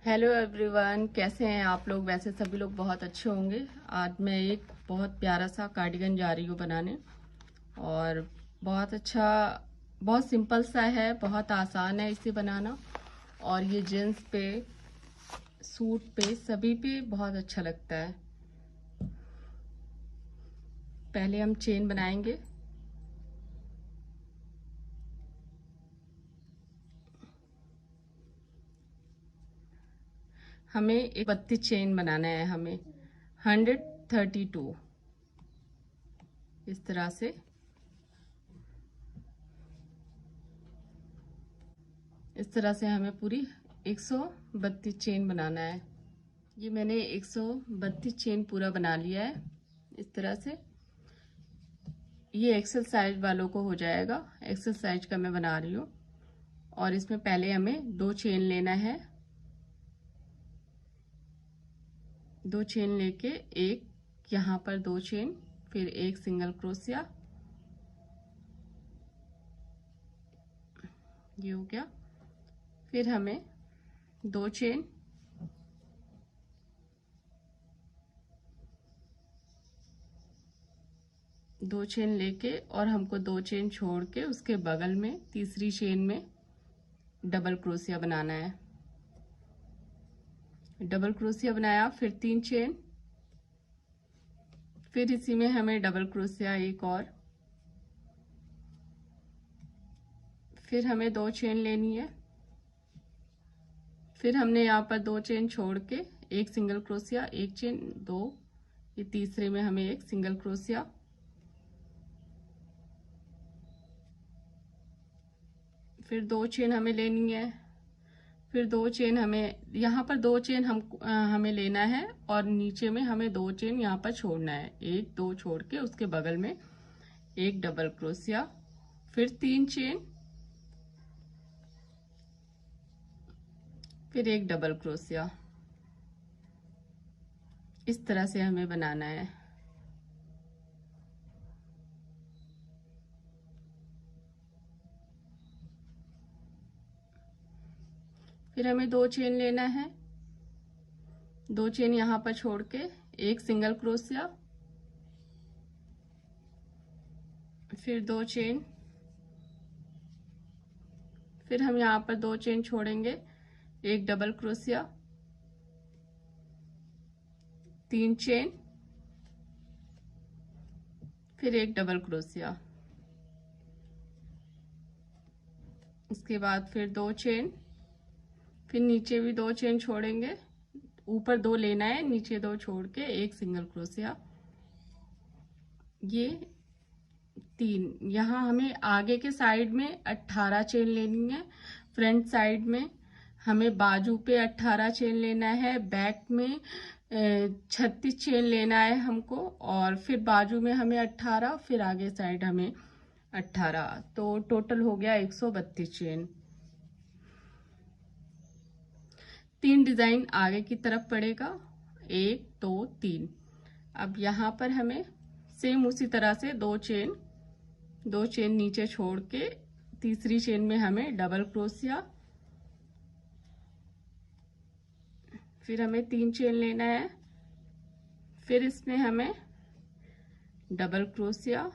Hello everyone, कैसे हैं आप लोग। वैसे सभी लोग बहुत अच्छे होंगे। आज मैं एक बहुत प्यारा सा कार्डिगन जा रही हूँ बनाने। और बहुत अच्छा, बहुत सिंपल सा है, बहुत आसान है इसे बनाना। और ये जीन्स पे, सूट पे, सभी पे बहुत अच्छा लगता है। पहले हम चेन बनाएंगे। हमें एक 32 चेन बनाना है। हमें 132 इस तरह से। इस तरह से हमें पूरी 132 चेन बनाना है। ये मैंने 132 चेन पूरा बना लिया है इस तरह से। ये एक्सेल साइज वालों को हो जाएगा। एक्सेल साइज का मैं बना रही हूँ। और इसमें पहले हमें 2 चेन लेना है। 2 चेन लेके एक यहाँ पर 2 चेन, फिर एक सिंगल क्रोशिया, ये हो गया। फिर हमें 2 चेन, दो चेन लेके और हमको 2 चेन छोड़ के उसके बगल में तीसरी चेन में डबल क्रोशिया बनाना है। डबल क्रोशिया बनाया, फिर 3 चेन, फिर इसी में हमें डबल क्रोशिया एक और, फिर हमें 2 चेन लेनी है। फिर हमने यहाँ पर 2 चेन छोड़ के एक सिंगल क्रोशिया, एक चेन, 2, ये तीसरे में हमें एक सिंगल क्रोशिया, फिर 2 चेन हमें लेनी है। फिर 2 चेन हमें यहाँ पर 2 चेन हमें लेना है और नीचे में हमें 2 चेन यहाँ पर छोड़ना है। एक 2 छोड़ के उसके बगल में एक डबल क्रोशिया, फिर 3 चेन, फिर एक डबल क्रोशिया। इस तरह से हमें बनाना है। फिर हमें 2 चेन लेना है। 2 चेन यहाँ पर छोड़ के एक सिंगल क्रोशिया, फिर 2 चेन, फिर हम यहाँ पर 2 चेन छोड़ेंगे, एक डबल क्रोशिया, 3 चेन, फिर एक डबल क्रोशिया। इसके बाद फिर 2 चेन, फिर नीचे भी 2 चेन छोड़ेंगे, ऊपर 2 लेना है, नीचे 2 छोड़ के एक सिंगल क्रोशिया, ये 3। यहाँ हमें आगे के साइड में 18 चेन लेनी है। फ्रंट साइड में हमें बाजू पे 18 चेन लेना है। बैक में 36 चेन लेना है हमको। और फिर बाजू में हमें 18, फिर आगे साइड हमें 18, तो टोटल हो गया 132 चेन। 3 डिजाइन आगे की तरफ पड़ेगा, 1 2 3। अब यहाँ पर हमें सेम उसी तरह से 2 चेन नीचे छोड़ के तीसरी चेन में हमें डबल क्रोशिया, फिर हमें 3 चेन लेना है, फिर इसमें हमें डबल क्रोशिया।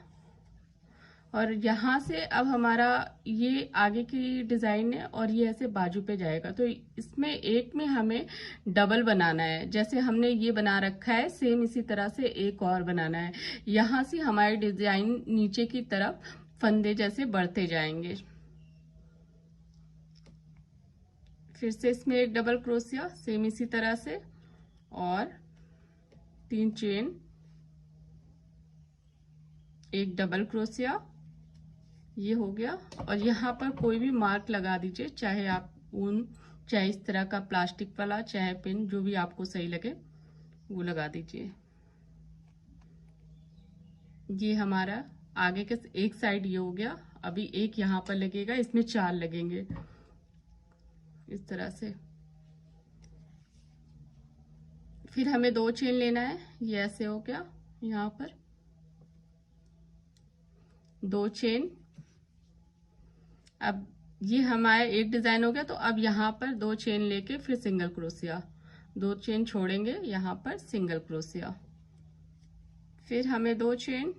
और यहाँ से अब हमारा ये आगे की डिजाइन है और ये ऐसे बाजू पे जाएगा, तो इसमें एक में हमें डबल बनाना है। जैसे हमने ये बना रखा है सेम इसी तरह से एक और बनाना है। यहाँ से हमारी डिजाइन नीचे की तरफ फंदे जैसे बढ़ते जाएंगे। फिर से इसमें एक डबल क्रोशिया सेम इसी तरह से, और 3 चेन, एक डबल क्रोशिया, ये हो गया। और यहाँ पर कोई भी मार्क लगा दीजिए, चाहे आप ऊन, चाहे इस तरह का प्लास्टिक वाला, चाहे पिन, जो भी आपको सही लगे वो लगा दीजिए। ये हमारा आगे के एक साइड ये हो गया। अभी एक यहाँ पर लगेगा, इसमें 4 लगेंगे इस तरह से। फिर हमें 2 चेन लेना है, ये ऐसे हो गया। यहाँ पर 2 चेन। अब ये हमारा एक डिजाइन हो गया। तो अब यहाँ पर 2 चेन लेके फिर सिंगल क्रोशिया, 2 चेन छोड़ेंगे, यहाँ पर सिंगल क्रोशिया, फिर हमें 2 चेन,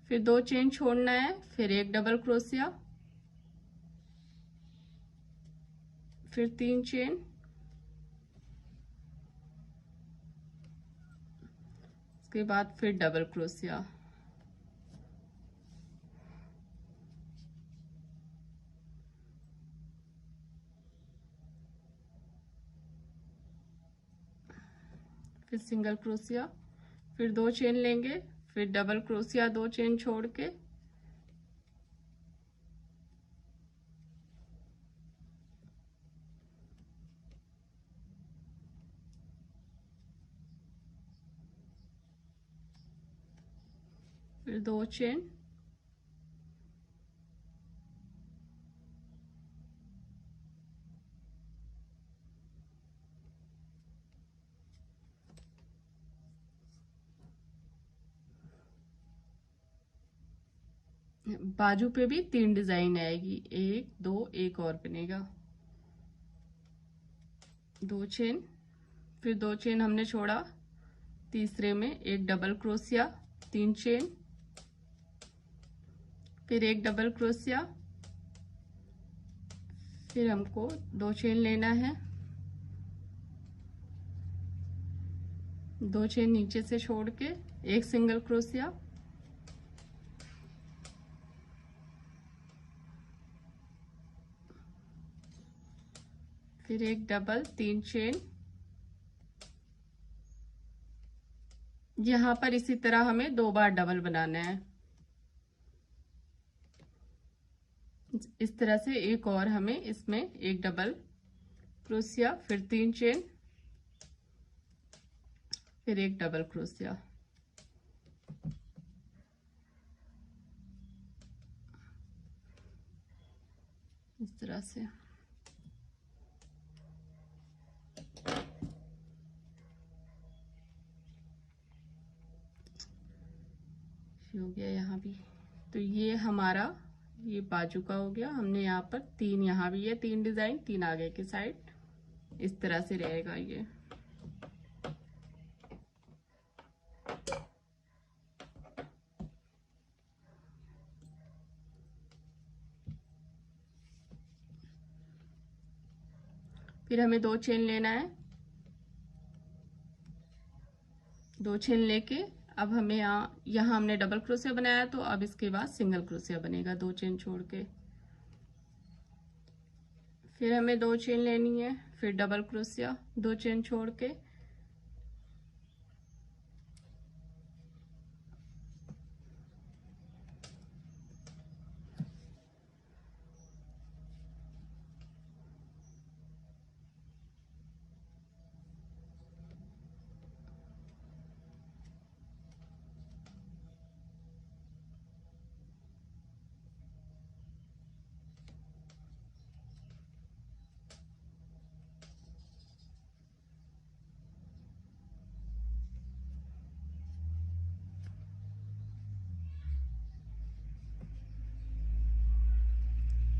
फिर 2 चेन छोड़ना है, फिर एक डबल क्रोशिया, फिर 3 चेन, उसके बाद फिर डबल क्रोशिया, फिर सिंगल क्रोशिया, फिर 2 चेन लेंगे, फिर डबल क्रोशिया 2 चेन छोड़ के, फिर 2 चेन, बाजू पे भी 3 डिजाइन आएगी, 1 2 एक और बनेगा, 2 चेन, फिर 2 चेन हमने छोड़ा, तीसरे में एक डबल क्रोशिया, 3 चेन, फिर एक डबल क्रोशिया, फिर हमको 2 चेन लेना है, 2 चेन नीचे से छोड़ के एक सिंगल क्रोशिया, फिर एक डबल, 3 चेन। यहाँ पर इसी तरह हमें 2 बार डबल बनाना है। इस तरह से एक और हमें इसमें एक डबल क्रोशिया, फिर 3 चेन, फिर एक डबल क्रोशिया, इस तरह से। हो गया यहाँ भी। तो ये हमारा ये बाजू का हो गया। हमने यहाँ पर 3, यहाँ भी है 3 डिजाइन, 3 आगे के साइड, इस तरह से रहेगा ये। फिर हमें 2 चेन लेना है, 2 चेन लेके अब हमें यहाँ हमने डबल क्रोशिया बनाया, तो अब इसके बाद सिंगल क्रोशिया बनेगा 2 चेन छोड़ के। फिर हमें 2 चेन लेनी है, फिर डबल क्रोशिया 2 चेन छोड़ के,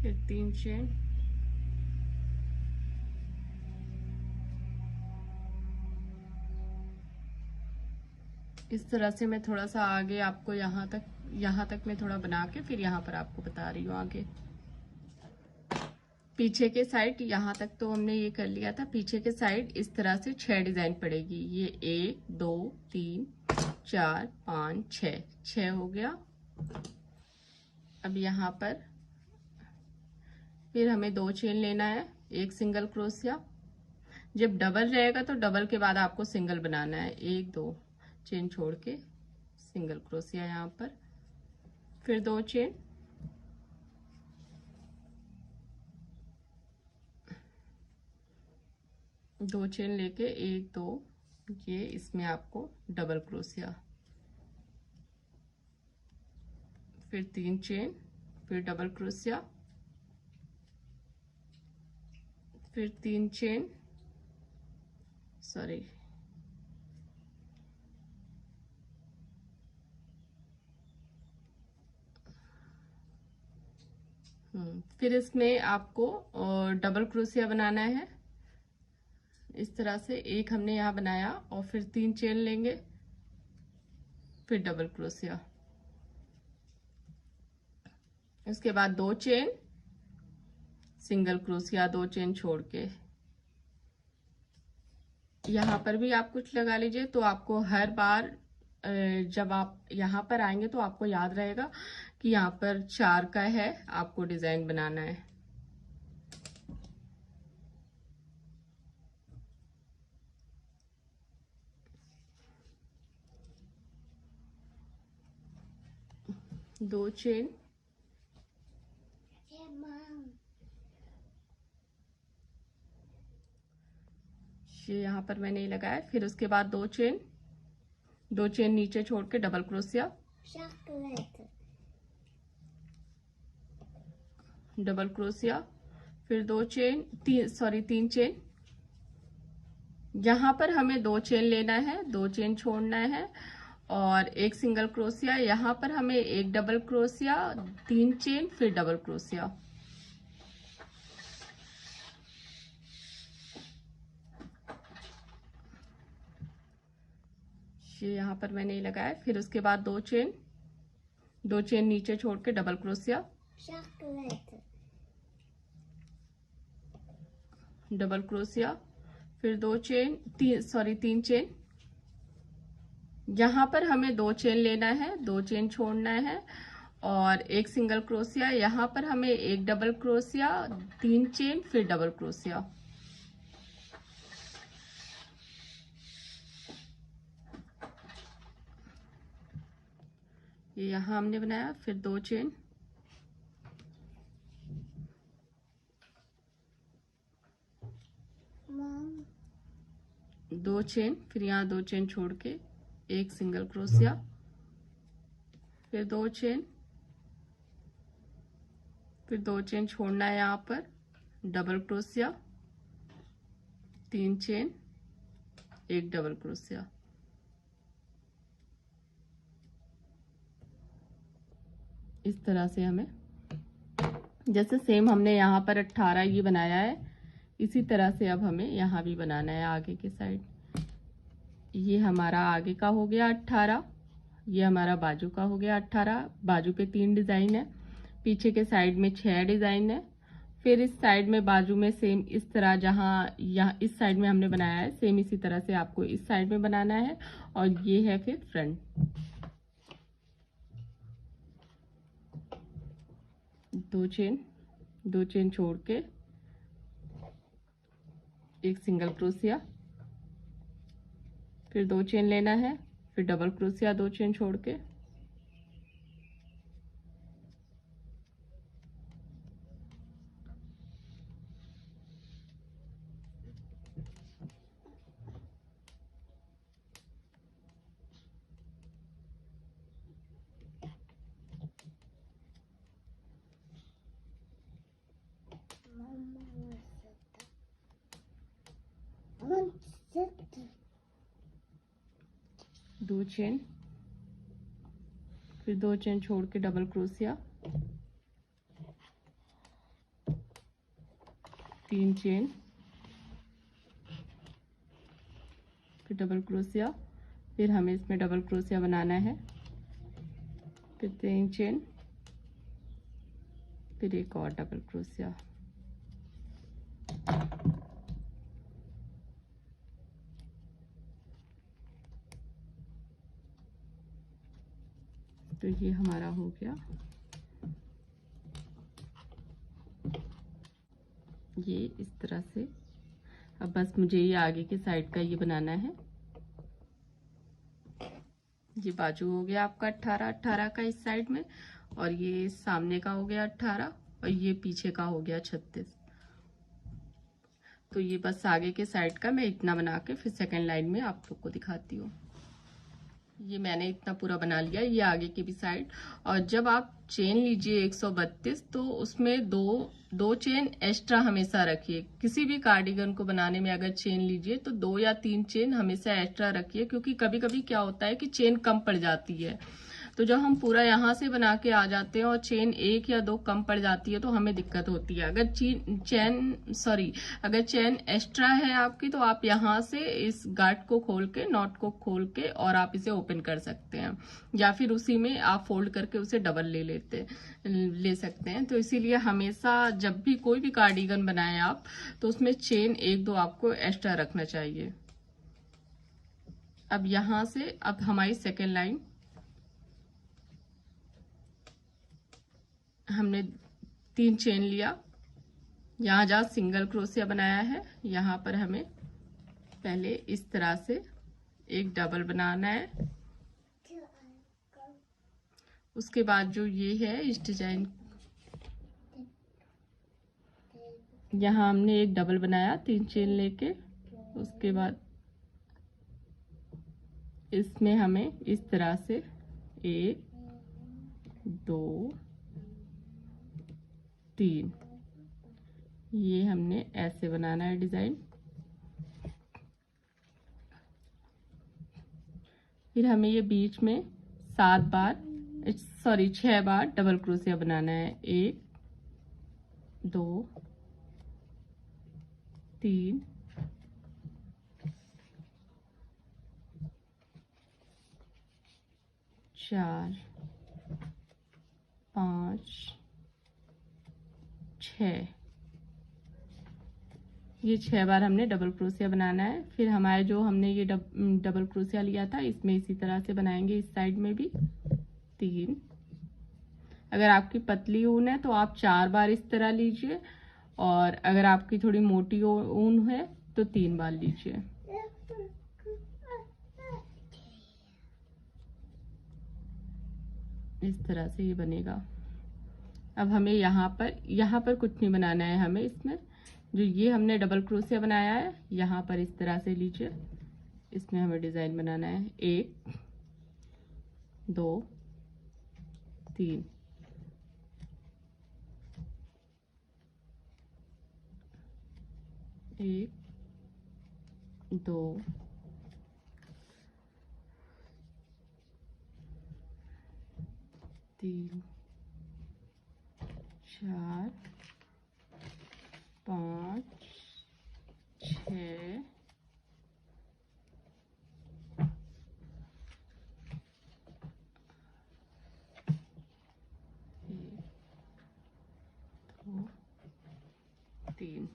फिर 3 चेन, इस तरह से मैं थोड़ा सा आगे आपको यहाँ तक मैं थोड़ा बना के फिर यहाँ पर आपको बता रही हूँ आगे। पीछे के साइड यहाँ तक तो हमने ये कर लिया था। पीछे के साइड इस तरह से 6 डिजाइन पड़ेगी। ये 1 2 3 4 5 6 हो गया। अब यहाँ पर फिर हमें 2 चेन लेना है, एक सिंगल क्रोशिया। जब डबल रहेगा तो डबल के बाद आपको सिंगल बनाना है, 1 2 चेन छोड़ के सिंगल क्रोशिया यहाँ पर, फिर 2 चेन, दो चेन लेके 1 2 ये इसमें आपको डबल क्रोशिया, फिर 3 चेन, फिर डबल क्रोशिया, फिर 3 चेन, सॉरी फिर इसमें आपको डबल क्रोशिया बनाना है। इस तरह से एक हमने यहाँ बनाया और फिर 3 चेन लेंगे, फिर डबल क्रोशिया, उसके बाद 2 चेन, सिंगल क्रोशिया, 2 चेन छोड़ के। यहाँ पर भी आप कुछ लगा लीजिए, तो आपको हर बार जब आप यहाँ पर आएंगे तो आपको याद रहेगा कि यहाँ पर 4 का है, आपको डिजाइन बनाना है। दो चेन, ये यहाँ पर मैंने लगाया। फिर उसके बाद 2 चेन, 2 चेन नीचे छोड़ के डबल क्रोशिया, डबल क्रोशिया, फिर 2 चेन, 3 चेन। यहाँ पर हमें 2 चेन लेना है, 2 चेन छोड़ना है और एक सिंगल क्रोशिया। यहाँ पर हमें एक डबल क्रोशिया, 3 चेन, फिर डबल क्रोशिया। ये यहाँ पर मैंने लगाया। फिर उसके बाद 2 चेन, 2 चेन नीचे छोड़ के डबल क्रोशिया, डबल क्रोशिया, फिर 2 चेन, 3 चेन। यहाँ पर हमें 2 चेन लेना है, 2 चेन छोड़ना है और एक सिंगल क्रोशिया। यहाँ पर हमें एक डबल क्रोशिया, 3 चेन, फिर डबल क्रोशिया। ये यहाँ हमने बनाया। फिर 2 चेन, 2 चेन, फिर यहाँ 2 चेन छोड़ के एक सिंगल क्रोशिया, फिर 2 चेन, फिर 2 चेन छोड़ना है यहाँ पर, डबल क्रोशिया, 3 चेन, एक डबल क्रोशिया। इस तरह से हमें, जैसे सेम हमने यहाँ पर 18 ये बनाया है, इसी तरह से अब हमें यहाँ भी बनाना है आगे के साइड। ये हमारा आगे का हो गया 18, ये हमारा बाजू का हो गया 18। बाजू पे 3 डिजाइन है, पीछे के साइड में 6 डिजाइन है। फिर इस साइड में बाजू में सेम इस तरह, जहाँ यहाँ इस साइड में हमने बनाया है, सेम इसी तरह से आपको इस साइड में बनाना है। और ये है फिर फ्रंट। 2 चेन, 2 चेन छोड़ के एक सिंगल क्रोशिया, फिर 2 चेन लेना है, फिर डबल क्रोशिया, 2 चेन छोड़ के, दो चेन, फिर 2 चेन छोड़ के डबल क्रोशिया, 3 चेन, फिर डबल क्रोशिया। फिर हमें इसमें डबल क्रोशिया बनाना है, फिर 3 चेन, फिर एक और डबल क्रोशिया। तो ये हमारा हो गया, ये इस तरह से। अब बस मुझे ये आगे के साइड का ये बनाना है। ये बाजू हो गया आपका 18 का इस साइड में, और ये सामने का हो गया 18, और ये पीछे का हो गया 36। तो ये बस आगे के साइड का मैं इतना बना के फिर सेकंड लाइन में आप लोग को दिखाती हूँ। ये मैंने इतना पूरा बना लिया, ये आगे की भी साइड। और जब आप चेन लीजिए 132, तो उसमें दो चेन एक्स्ट्रा हमेशा रखिए। किसी भी कार्डिगन को बनाने में अगर चेन लीजिए तो 2 या 3 चेन हमेशा एक्स्ट्रा रखिए, क्योंकि कभी कभी क्या होता है कि चेन कम पड़ जाती है। तो जब हम पूरा यहाँ से बना के आ जाते हैं और चेन 1 या 2 कम पड़ जाती है तो हमें दिक्कत होती है। अगर अगर चेन एक्स्ट्रा है आपकी, तो आप यहाँ से इस गार्ड को खोल के, नॉट को खोल के और आप इसे ओपन कर सकते हैं, या फिर उसी में आप फोल्ड करके उसे डबल ले सकते हैं। तो इसीलिए हमेशा जब भी कोई भी कार्डिगन बनाए आप, तो उसमें चेन 1-2 आपको एक्स्ट्रा रखना चाहिए। अब यहां से अब हमारी सेकेंड लाइन हमने 3 चेन लिया, यहां जहां सिंगल क्रोशिया बनाया है यहां पर हमें पहले इस तरह से एक डबल बनाना है। उसके बाद जो ये है इस डिजाइन, यहाँ हमने एक डबल बनाया 3 चेन लेके, उसके बाद इसमें हमें इस तरह से 1 2 3 ये हमने ऐसे बनाना है डिजाइन। फिर हमें ये बीच में 6 बार डबल क्रोशिया बनाना है। 1 2 3 4 5 6, ये 6 बार हमने डबल क्रोशिया बनाना है। फिर हमारे जो हमने ये डबल क्रोशिया लिया था इसमें इसी तरह से बनाएंगे, इस साइड में भी 3। अगर आपकी पतली ऊन है तो आप 4 बार इस तरह लीजिए, और अगर आपकी थोड़ी मोटी ऊन है तो 3 बार लीजिए। इस तरह से ये बनेगा। अब हमें यहाँ पर कुछ नहीं बनाना है, हमें इसमें जो ये हमने डबल क्रोशिया बनाया है यहाँ पर इस तरह से लीजिए, इसमें हमें डिजाइन बनाना है। 1 2 3 1 2 3 4 5 6 3।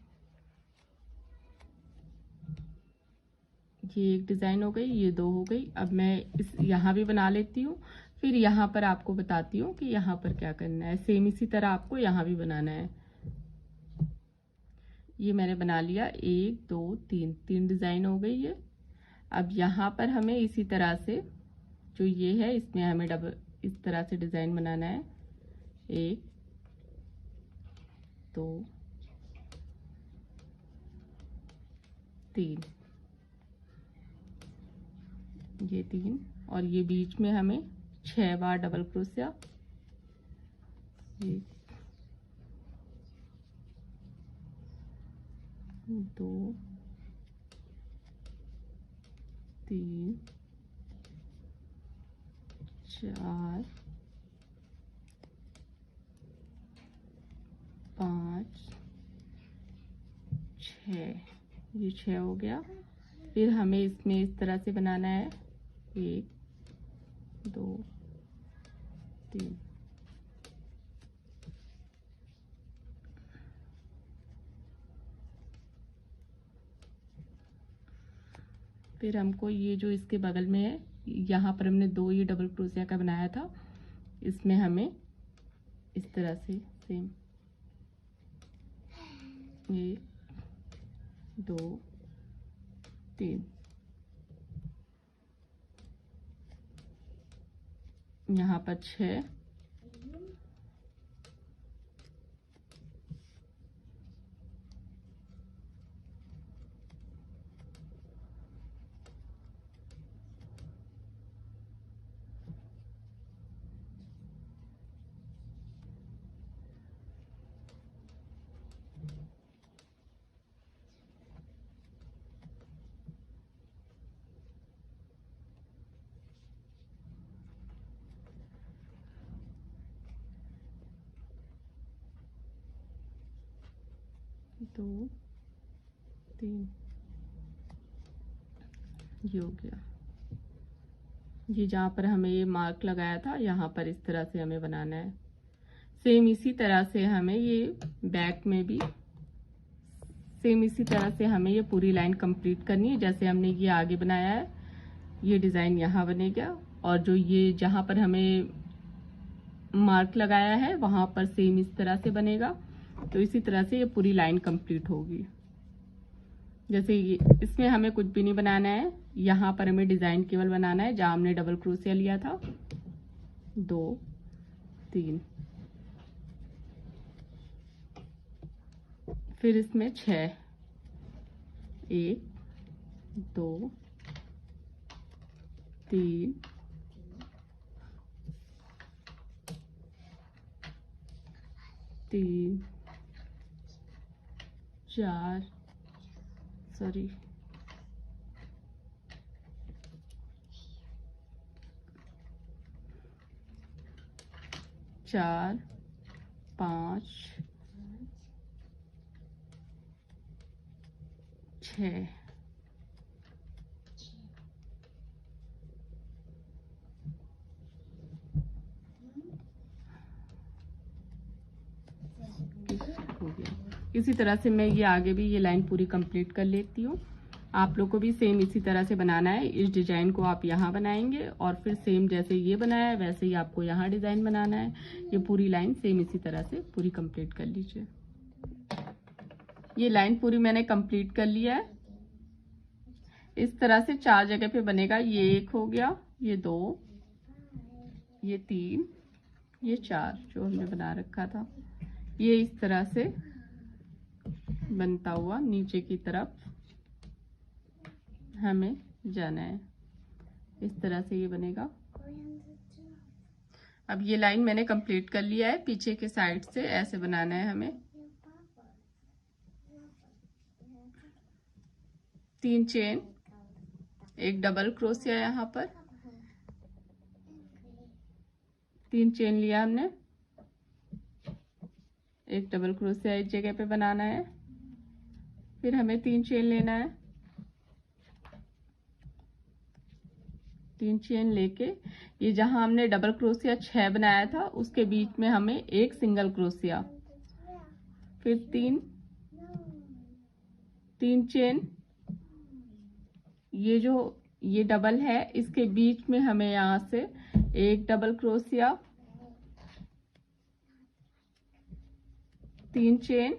ये एक डिजाइन हो गई, ये 2 हो गई। अब मैं इस यहाँ भी बना लेती हूँ, फिर यहाँ पर आपको बताती हूँ कि यहाँ पर क्या करना है। सेम इसी तरह आपको यहाँ भी बनाना है। ये मैंने बना लिया, 1 2 3 डिजाइन हो गई है। अब यहाँ पर हमें इसी तरह से जो ये है इसमें हमें डबल इस तरह से डिजाइन बनाना है। 1 2 3, ये 3, और ये बीच में हमें 6 बार डबल क्रोशिया। 1 2 3 4 5 6, ये 6 हो गया। फिर हमें इसमें इस तरह से बनाना है। 1 2 3 फिर हमको ये जो इसके बगल में है यहाँ पर हमने 2 ये डबल क्रोशिया का बनाया था, इसमें हमें इस तरह से सेम 1 2 3 यहाँ पर 6 5 2 3, ये हो गया। ये जहाँ पर हमें ये मार्क लगाया था यहाँ पर इस तरह से हमें बनाना है। सेम इसी तरह से हमें ये बैक में भी सेम इसी तरह से हमें ये पूरी लाइन कंप्लीट करनी है। जैसे हमने ये आगे बनाया है, ये डिज़ाइन यहाँ बनेगा, और जो ये जहाँ पर हमें मार्क लगाया है वहाँ पर सेम इस तरह से बनेगा। तो इसी तरह से ये पूरी लाइन कंप्लीट होगी। जैसे ये इसमें हमें कुछ भी नहीं बनाना है, यहाँ पर हमें डिज़ाइन केवल बनाना है जहाँ हमने डबल क्रोशिया लिया था। 2 3, फिर इसमें 6, 1 2 3 3 4 सॉरी 4 5 6, हो गया। इसी तरह से मैं ये आगे भी ये लाइन पूरी कंप्लीट कर लेती हूँ। आप लोग को भी सेम इसी तरह से बनाना है। इस डिजाइन को आप यहाँ बनाएंगे और फिर सेम जैसे ये बनाया है वैसे ही आपको यहाँ डिजाइन बनाना है। ये पूरी लाइन सेम इसी तरह से पूरी कंप्लीट कर लीजिए। ये लाइन पूरी मैंने कंप्लीट कर लिया है। इस तरह से 4 जगह पे बनेगा। ये 1 हो गया, ये 2, ये 3, ये 4 जो हमने बना रखा था। ये इस तरह से बनता हुआ नीचे की तरफ हमें जाना है। इस तरह से ये बनेगा। अब ये लाइन मैंने कंप्लीट कर लिया है। पीछे के साइड से ऐसे बनाना है हमें। 3 चेन, एक डबल क्रोशिया, यहाँ पर 3 चेन लिया हमने, एक डबल क्रोशिया इस जगह पे बनाना है। फिर हमें 3 चेन लेना है। 3 चेन लेके ये जहां हमने डबल क्रोशिया 6 बनाया था उसके बीच में हमें एक सिंगल क्रोशिया, फिर 3 चेन, ये जो ये डबल है इसके बीच में हमें यहाँ से एक डबल क्रोशिया, 3 चेन,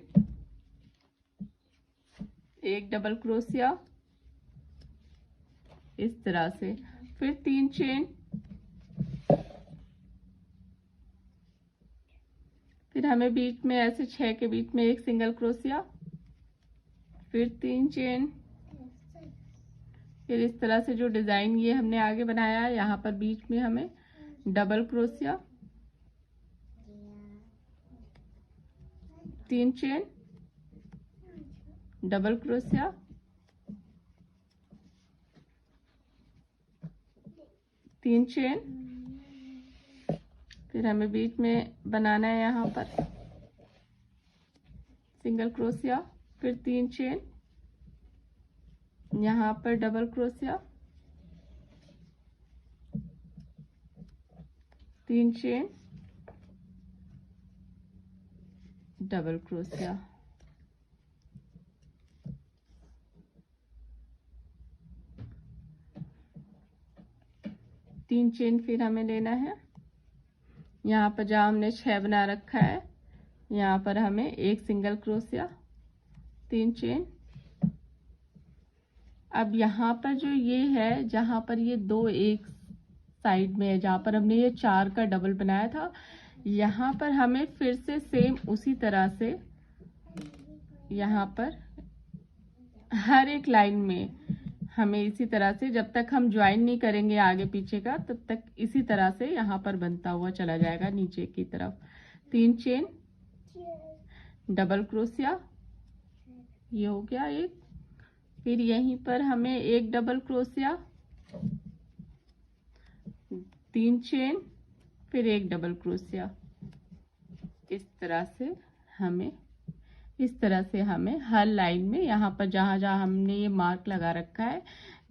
एक डबल क्रोशिया इस तरह से, फिर 3 चेन, फिर हमें बीच में ऐसे 6 के बीच में एक सिंगल क्रोशिया, फिर 3 चेन, फिर इस तरह से जो डिजाइन ये हमने आगे बनाया है यहाँ पर बीच में हमें double crochet, 3 chain, double crochet, 3 chain, फिर हमें बीच में बनाना है यहाँ पर सिंगल क्रोशिया, फिर 3 चेन, यहाँ पर double crochet, 3 chain, double crochet. तीन चेन फिर हमें लेना है। यहाँ पर जहाँ हमने 6 बना रखा है यहाँ पर हमें एक सिंगल क्रोशिया, 3 चेन। अब यहाँ पर जो ये है जहाँ पर ये 2 एक साइड में है जहाँ पर हमने ये 4 का डबल बनाया था, यहाँ पर हमें फिर से सेम उसी तरह से यहाँ पर हर एक लाइन में हमें इसी तरह से जब तक हम ज्वाइन नहीं करेंगे आगे पीछे का तब तक इसी तरह से यहाँ पर बनता हुआ चला जाएगा नीचे की तरफ। 3 चेन, डबल क्रोशिया, ये हो गया एक, फिर यहीं पर हमें एक डबल क्रोशिया, 3 चेन, फिर एक डबल क्रोशिया। इस तरह से हमें इस तरह से हमें हर लाइन में, यहाँ पर जहां जहां हमने ये मार्क लगा रखा है,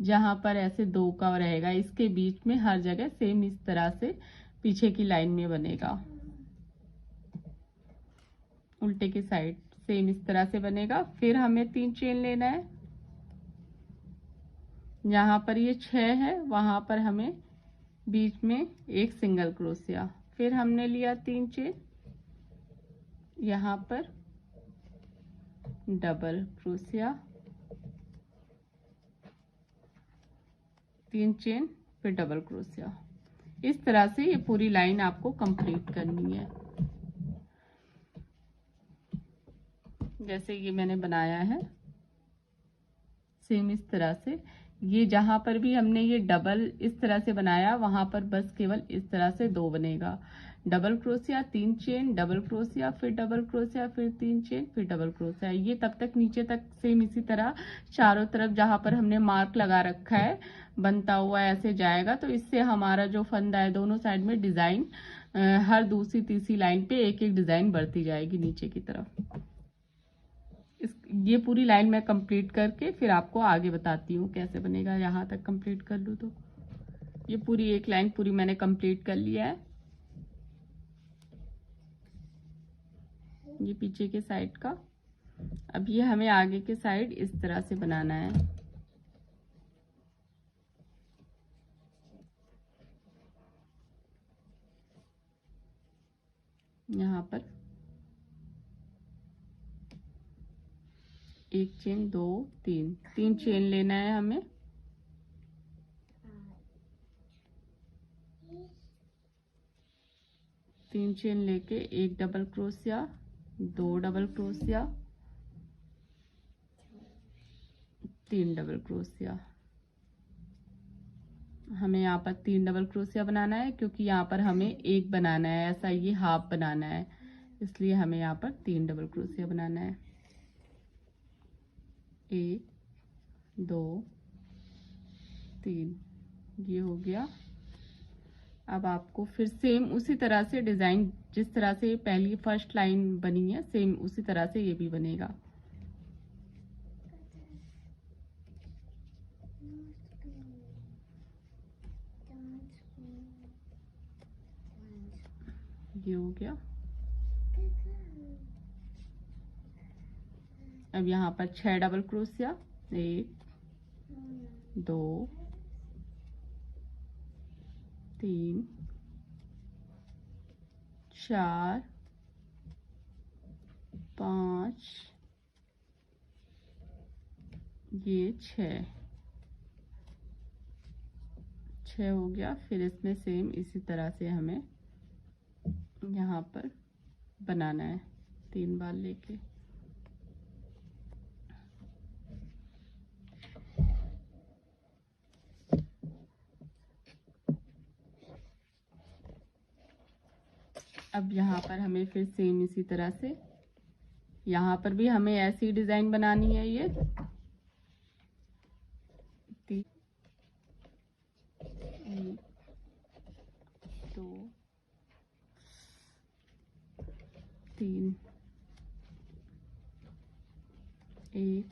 जहां पर ऐसे 2 का रहेगा, इसके बीच में हर जगह सेम इस तरह से पीछे की लाइन में बनेगा। उल्टे की साइड सेम इस तरह से बनेगा। फिर हमें 3 चेन लेना है। यहाँ पर ये 6 है, वहां पर हमें बीच में एक सिंगल क्रोशिया। फिर हमने लिया 3 चेन, यहाँ पर डबल क्रोशिया, 3 चेन, फिर डबल क्रोशिया। इस तरह से ये पूरी लाइन आपको कंप्लीट करनी है। जैसे ये मैंने बनाया है सेम इस तरह से। ये जहां पर भी हमने ये डबल इस तरह से बनाया, वहां पर बस केवल इस तरह से 2 बनेगा। Double crochet, 3 chain, double crochet, फिर डबल क्रोशिया, फिर 3 चेन, फिर डबल क्रोशिया। ये तब तक नीचे तक सेम इसी तरह चारों तरफ जहां पर हमने मार्क लगा रखा है बनता हुआ ऐसे जाएगा। तो इससे हमारा जो फंदा है दोनों साइड में डिजाइन, हर दूसरी तीसरी लाइन पे एक एक डिजाइन बढ़ती जाएगी नीचे की तरफ। ये पूरी लाइन मैं कंप्लीट करके फिर आपको आगे बताती हूँ कैसे बनेगा। यहाँ तक कंप्लीट कर लूँ तो ये पूरी एक लाइन पूरी मैंने कंप्लीट कर लिया है। ये पीछे के साइड का। अब ये हमें आगे के साइड इस तरह से बनाना है। यहाँ पर 1 चेन, 2, 3 चेन लेना है हमें। तीन चेन लेके एक double crochet, 2 double crochet, 3 double crochet. हमें यहाँ पर 3 डबल क्रोशिया बनाना है क्योंकि यहाँ पर हमें एक बनाना है, ऐसा ये हाफ बनाना है, इसलिए हमें यहाँ पर 3 डबल क्रोशिया बनाना है। 1, 2, 3, ये हो गया। अब आपको फिर सेम उसी तरह से डिजाइन, जिस तरह से पहली फर्स्ट लाइन बनी है सेम उसी तरह से ये भी बनेगा। ये हो गया। अब यहाँ पर 6 डबल क्रोशिया, 1, 2, 3, 4, 5, ये 6 हो गया। फिर इसमें सेम इसी तरह से हमें यहाँ पर बनाना है 3 बार लेके। अब यहाँ पर हमें फिर सेम इसी तरह से, यहाँ पर भी हमें ऐसी डिजाइन बनानी है। ये 1, 2, 3, 1,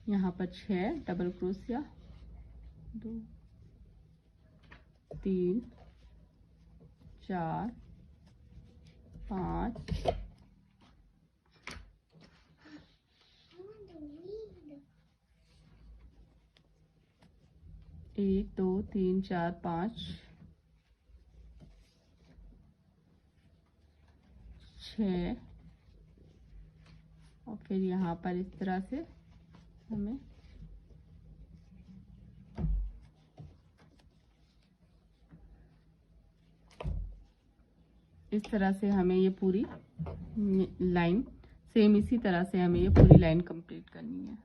यहाँ पर 6 डबल क्रोशिया, 2, 3, 4, 5, 1, 2, 3, 4, 5, 6 और फिर यहाँ पर इस तरह से हमें इस तरह से हमें ये पूरी लाइन सेम इसी तरह से हमें ये पूरी लाइन कंप्लीट करनी है।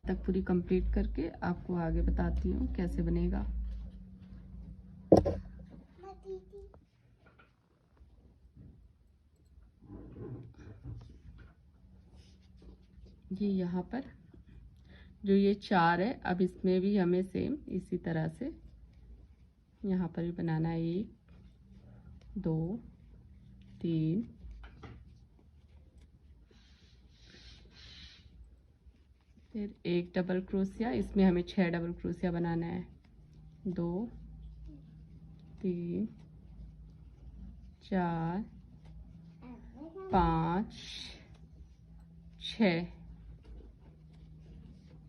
तक पूरी कंप्लीट करके आपको आगे बताती हूँ कैसे बनेगा। ये यहाँ पर जो ये 4 है, अब इसमें भी हमें सेम इसी तरह से यहाँ पर भी बनाना है। 1, 2, 3, फिर एक डबल क्रोशिया, इसमें हमें 6 डबल क्रोशिया बनाना है। 2 3 4 5 6,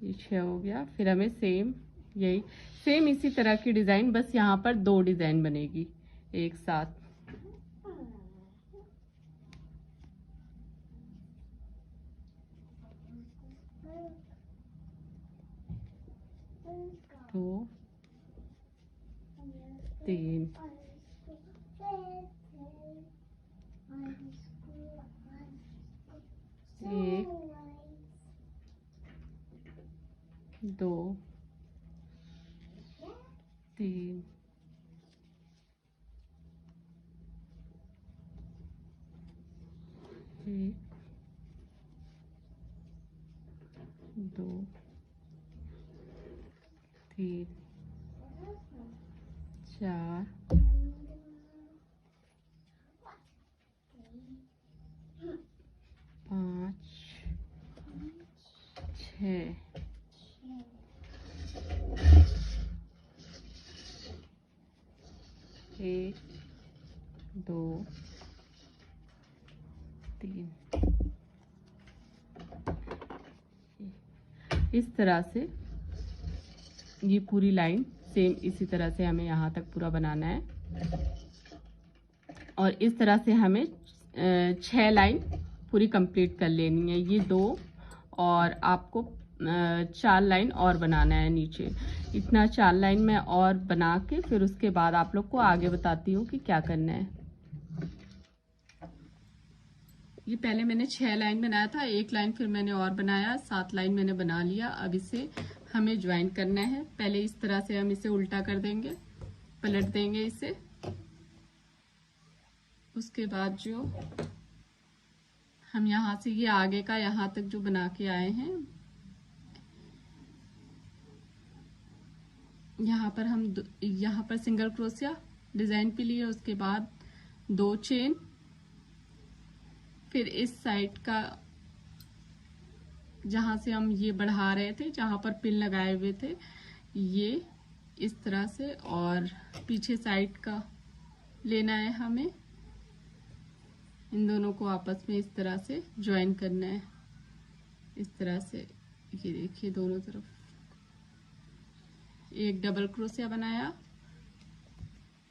ये 6 हो गया। फिर हमें सेम इसी तरह की डिजाइन, बस यहाँ पर 2 डिजाइन बनेगी एक साथ। दो 3 1 2 3 1 2 3 4 5 6 1 2 3। इस तरह से ये पूरी लाइन सेम इसी तरह से हमें यहाँ तक पूरा बनाना है। और इस तरह से हमें 6 लाइन पूरी कंप्लीट कर लेनी है। ये 2 और आपको 4 लाइन और बनाना है नीचे। इतना 4 लाइन में और बना के फिर उसके बाद आप लोग को आगे बताती हूँ कि क्या करना है। ये पहले मैंने 6 लाइन बनाया था, 1 लाइन फिर मैंने और बनाया, 7 लाइन मैंने बना लिया। अब इसे हमें ज्वाइन करना है। पहले इस तरह से हम इसे उल्टा कर देंगे, पलट देंगे इसे। उसके बाद जो हम यहाँ से ये आगे का यहाँ तक जो बना के आए हैं, यहाँ पर हम यहाँ पर सिंगल क्रोशिया डिजाइन के लिए, उसके बाद 2 चेन, फिर इस साइड का जहां से हम ये बढ़ा रहे थे, जहां पर पिन लगाए हुए थे, ये इस तरह से, और पीछे साइड का लेना है हमें। इन दोनों को आपस में इस तरह से ज्वाइन करना है, इस तरह से। ये देखिए दोनों तरफ एक डबल क्रोशिया बनाया,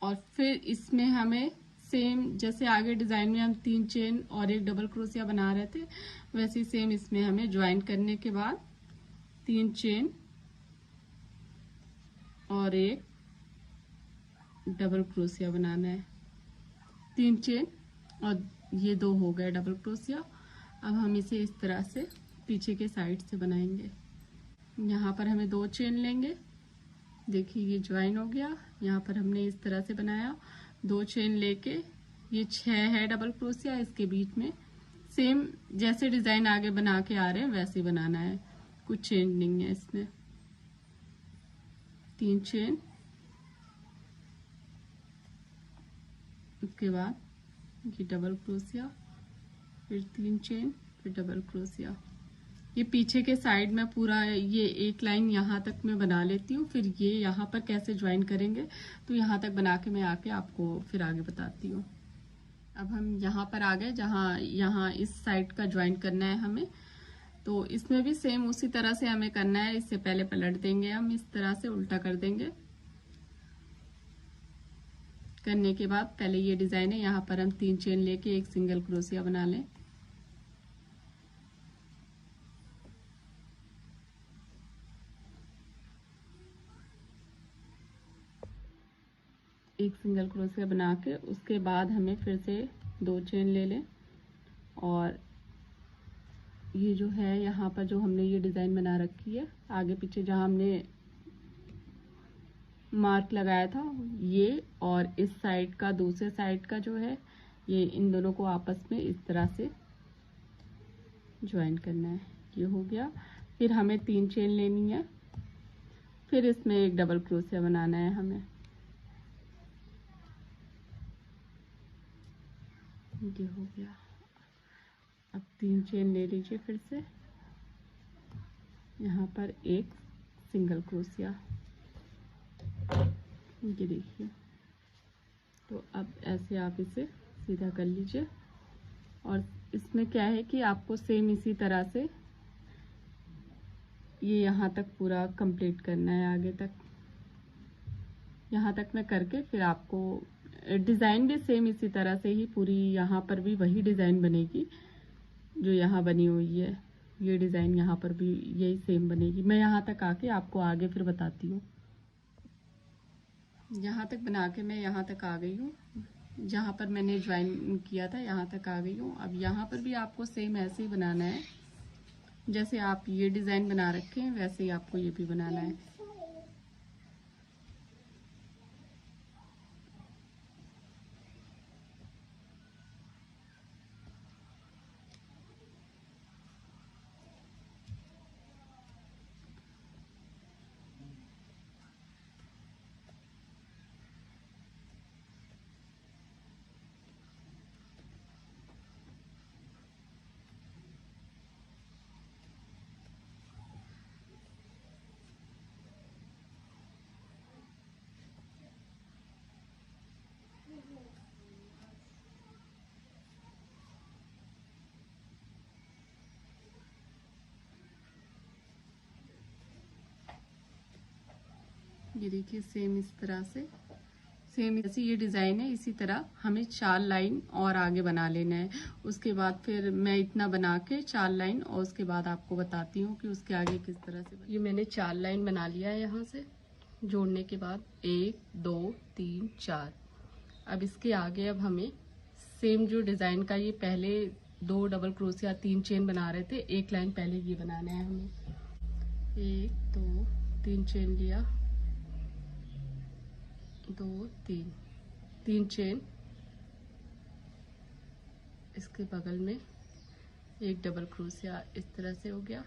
और फिर इसमें हमें सेम जैसे आगे डिजाइन में हम 3 चेन और एक डबल क्रोशिया बना रहे थे, वैसे ही सेम इसमें हमें ज्वाइन करने के बाद 3 चेन और एक डबल क्रोशिया बनाना है। 3 चेन और ये 2 हो गए डबल क्रोशिया। अब हम इसे इस तरह से पीछे के साइड से बनाएंगे। यहाँ पर हमें 2 चेन लेंगे, देखिए ये ज्वाइन हो गया। यहाँ पर हमने इस तरह से बनाया, 2 चेन लेके, ये 6 है डबल क्रोशिया, इसके बीच में सेम जैसे डिजाइन आगे बना के आ रहे हैं वैसे बनाना है, कुछ चेंज नहीं है इसमें। 3 चेन, उसके बाद ये डबल क्रोशिया, फिर 3 चेन, फिर डबल क्रोशिया। ये पीछे के साइड में पूरा ये एक लाइन यहाँ तक मैं बना लेती हूँ, फिर ये यहाँ पर कैसे ज्वाइन करेंगे तो यहाँ तक बना के मैं आके आपको फिर आगे बताती हूँ। अब हम यहाँ पर आ गए जहाँ यहाँ इस साइड का ज्वाइन करना है हमें, तो इसमें भी सेम उसी तरह से हमें करना है। इससे पहले पलट देंगे, हम इस तरह से उल्टा कर देंगे। करने के बाद पहले ये डिजाइन है, यहाँ पर हम 3 चेन लेके एक सिंगल क्रोशिया बना लें। एक सिंगल क्रोशिया बना के उसके बाद हमें फिर से 2 चेन ले लें, और ये जो है यहाँ पर जो हमने ये डिजाइन बना रखी है आगे पीछे जहाँ हमने मार्क लगाया था, ये और इस साइड का दूसरे साइड का जो है, ये इन दोनों को आपस में इस तरह से ज्वाइन करना है। ये हो गया। फिर हमें 3 चेन लेनी है, फिर इसमें एक डबल क्रोशिया बनाना है हमें। ये हो गया। अब 3 चेन ले लीजिए, फिर से यहाँ पर एक सिंगल क्रोशिया, ये देखिए। तो अब ऐसे आप इसे सीधा कर लीजिए। और इसमें क्या है कि आपको सेम इसी तरह से ये यहाँ तक पूरा कंप्लीट करना है, आगे तक। यहाँ तक मैं करके फिर आपको डिज़ाइन भी सेम इसी तरह से ही पूरी, यहाँ पर भी वही डिज़ाइन बनेगी जो यहाँ बनी हुई है। ये डिज़ाइन यहाँ पर भी यही सेम बनेगी। मैं यहाँ तक आके आपको आगे फिर बताती हूँ। यहाँ तक बना के मैं यहाँ तक आ गई हूँ, जहाँ पर मैंने ज्वाइन किया था यहाँ तक आ गई हूँ। अब यहाँ पर भी आपको सेम ऐसे ही बनाना है, जैसे आप ये डिज़ाइन बना रखे हैं वैसे ही आपको ये भी बनाना है। ये देखिए सेम इस तरह से, सेम जैसे ये डिज़ाइन है इसी तरह हमें 4 लाइन और आगे बना लेना है। उसके बाद फिर मैं इतना बना के 4 लाइन, और उसके बाद आपको बताती हूँ कि उसके आगे किस तरह से। ये मैंने 4 लाइन बना लिया है यहाँ से जोड़ने के बाद, 1 2 3 4। अब इसके आगे अब हमें सेम जो डिज़ाइन का ये पहले 2 डबल क्रोशिया 3 चेन बना रहे थे, एक लाइन पहले ये बनाना है हमें। 1 2 3 चेन लिया, 2 3 3 चेन, इसके बगल में एक डबल क्रोशिया इस तरह से हो गया।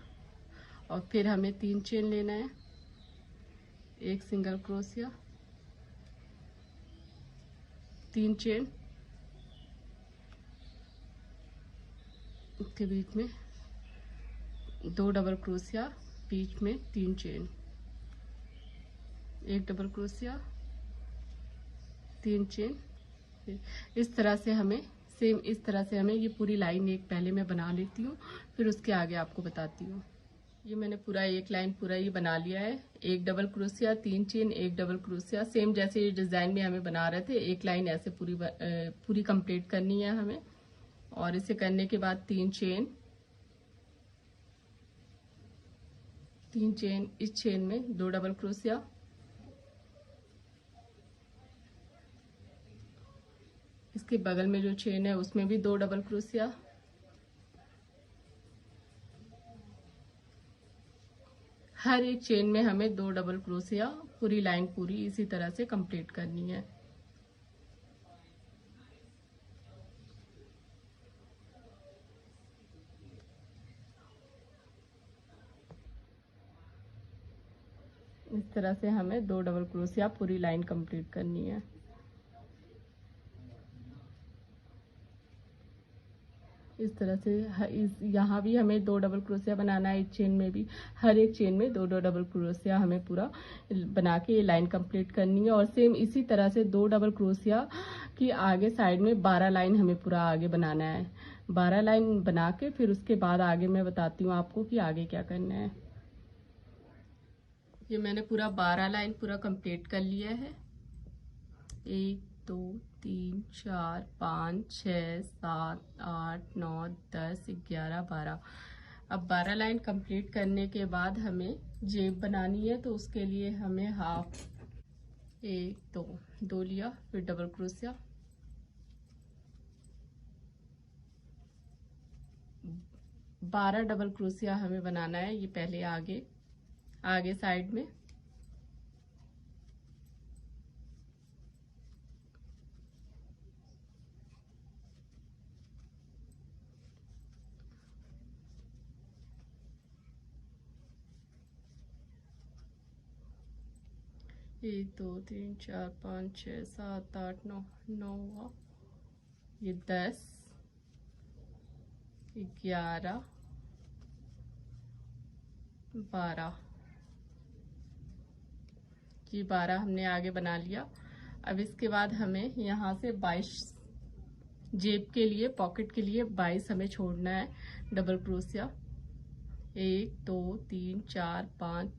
और फिर हमें 3 चेन लेना है, एक सिंगल क्रोशिया, 3 चेन, इसके बीच में 2 डबल क्रोशिया, बीच में 3 चेन, एक डबल क्रोशिया, 3 चेन। इस तरह से हमें सेम इस तरह से हमें ये पूरी लाइन एक पहले मैं बना लेती हूँ, फिर उसके आगे आपको बताती हूँ। ये मैंने पूरा एक लाइन पूरा ये बना लिया है, एक डबल क्रोशिया, 3 चेन, एक डबल क्रोशिया, सेम जैसे ये डिज़ाइन में हमें बना रहे थे। एक लाइन ऐसे पूरी कंप्लीट करनी है हमें। और इसे करने के बाद 3 चेन, 3 चेन, इस चेन में 2 डबल क्रोशिया, इसके बगल में जो चेन है उसमें भी 2 डबल क्रोशिया, हर एक चेन में हमें 2 डबल क्रोशिया, पूरी लाइन पूरी इसी तरह से कंप्लीट करनी है। इस तरह से हमें 2 डबल क्रोशिया पूरी लाइन कंप्लीट करनी है। इस तरह से यहाँ भी हमें 2 डबल क्रोशिया बनाना है, इस चेन में भी हर एक चेन में 2 डबल क्रोशिया हमें पूरा बना के ये लाइन कंप्लीट करनी है। और सेम इसी तरह से 2 डबल क्रोशिया की आगे साइड में 12 लाइन हमें पूरा आगे बनाना है। 12 लाइन बना के फिर उसके बाद आगे मैं बताती हूँ आपको कि आगे क्या करना है। ये मैंने पूरा 12 लाइन पूरा कंप्लीट कर लिया है। 1 2 3 4 5 6 7 8 9 10 11 12। अब 12 लाइन कंप्लीट करने के बाद हमें जेब बनानी है, तो उसके लिए हमें हाफ, 1 2 लिया, फिर डबल क्रोशिया, 12 डबल क्रोशिया हमें बनाना है। ये पहले आगे साइड में, एक 2 3 4 5 6 7 8 9 9 हुआ, ये 10 11 12, ये 12 हमने आगे बना लिया। अब इसके बाद हमें यहाँ से 22 जेब के लिए, पॉकेट के लिए 22 हमें छोड़ना है डबल क्रोशिया। 1 2 3 4 5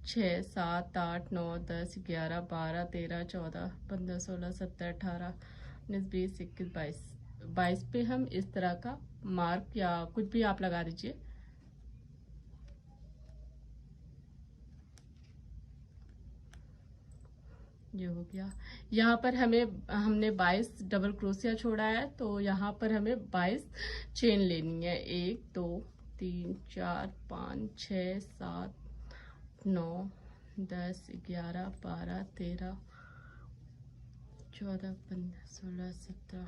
6 7 8 9 10 11 12 13 14 15 16 17 18 19 20 21 22 22 पे हम इस तरह का मार्क या कुछ भी आप लगा दीजिए। ये हो गया। यहाँ पर हमने 22 डबल क्रोशिया छोड़ा है, तो यहाँ पर हमें 22 चेन लेनी है। 1 2 3 4 5 6 7 9 10 11 12 13 14 15 16 17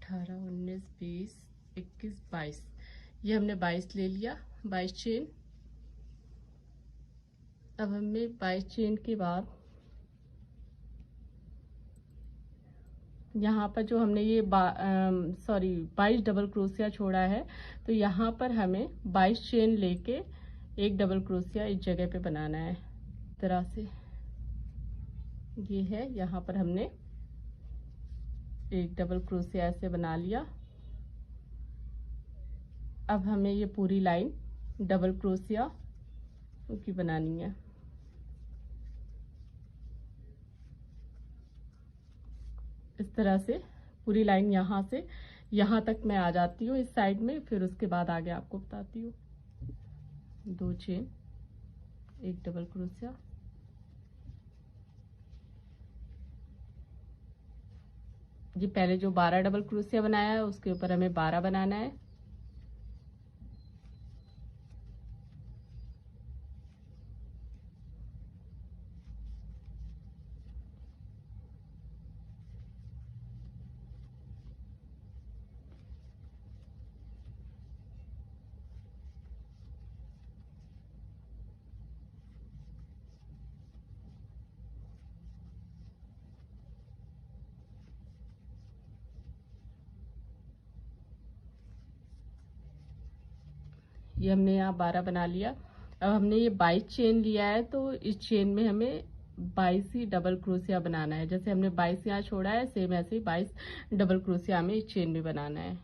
18 19 20 21 22, ये हमने 22 ले लिया, 22 चेन। अब हमें 22 चेन के बाद यहाँ पर जो हमने ये 22 डबल क्रोशिया छोड़ा है, तो यहाँ पर हमें 22 चेन लेके एक डबल क्रोशिया इस जगह पे बनाना है। इस तरह से ये है, यहाँ पर हमने एक डबल क्रोशिया ऐसे बना लिया। अब हमें ये पूरी लाइन डबल क्रोशिया की बनानी है। इस तरह से पूरी लाइन यहाँ से यहाँ तक मैं आ जाती हूँ इस साइड में, फिर उसके बाद आगे आपको बताती हूँ। 2 चेन, एक डबल क्रोशिया, ये पहले जो 12 डबल क्रोशिया बनाया है उसके ऊपर हमें 12 बनाना है। ये हमने यहाँ 12 बना लिया। अब हमने ये 22 चेन लिया है, तो इस चेन में हमें 22 ही डबल क्रोशिया बनाना है। जैसे हमने 22 यहाँ छोड़ा है, सेम ऐसे ही 22 डबल क्रोशिया हमें इस चेन में बनाना है।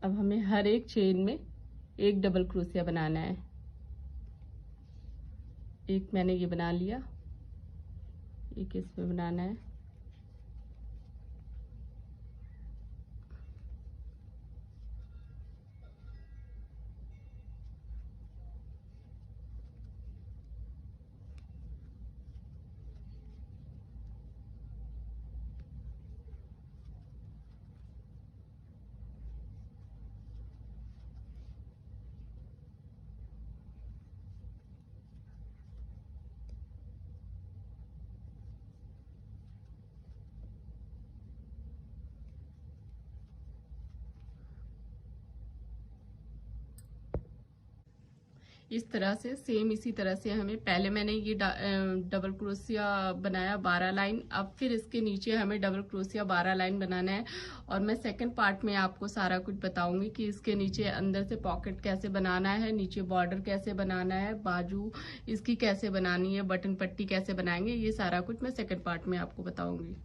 अब हमें हर एक चेन में एक डबल क्रोशिया बनाना है। एक मैंने ये बना लिया, एक इसमें बनाना है। इस तरह से सेम इसी तरह से हमें, पहले मैंने ये डबल क्रोशिया बनाया 12 लाइन, अब फिर इसके नीचे हमें डबल क्रोशिया 12 लाइन बनाना है। और मैं सेकंड पार्ट में आपको सारा कुछ बताऊंगी कि इसके नीचे अंदर से पॉकेट कैसे बनाना है, नीचे बॉर्डर कैसे बनाना है, बाजू इसकी कैसे बनानी है, बटन पट्टी कैसे बनाएंगे, ये सारा कुछ मैं सेकंड पार्ट में आपको बताऊंगी।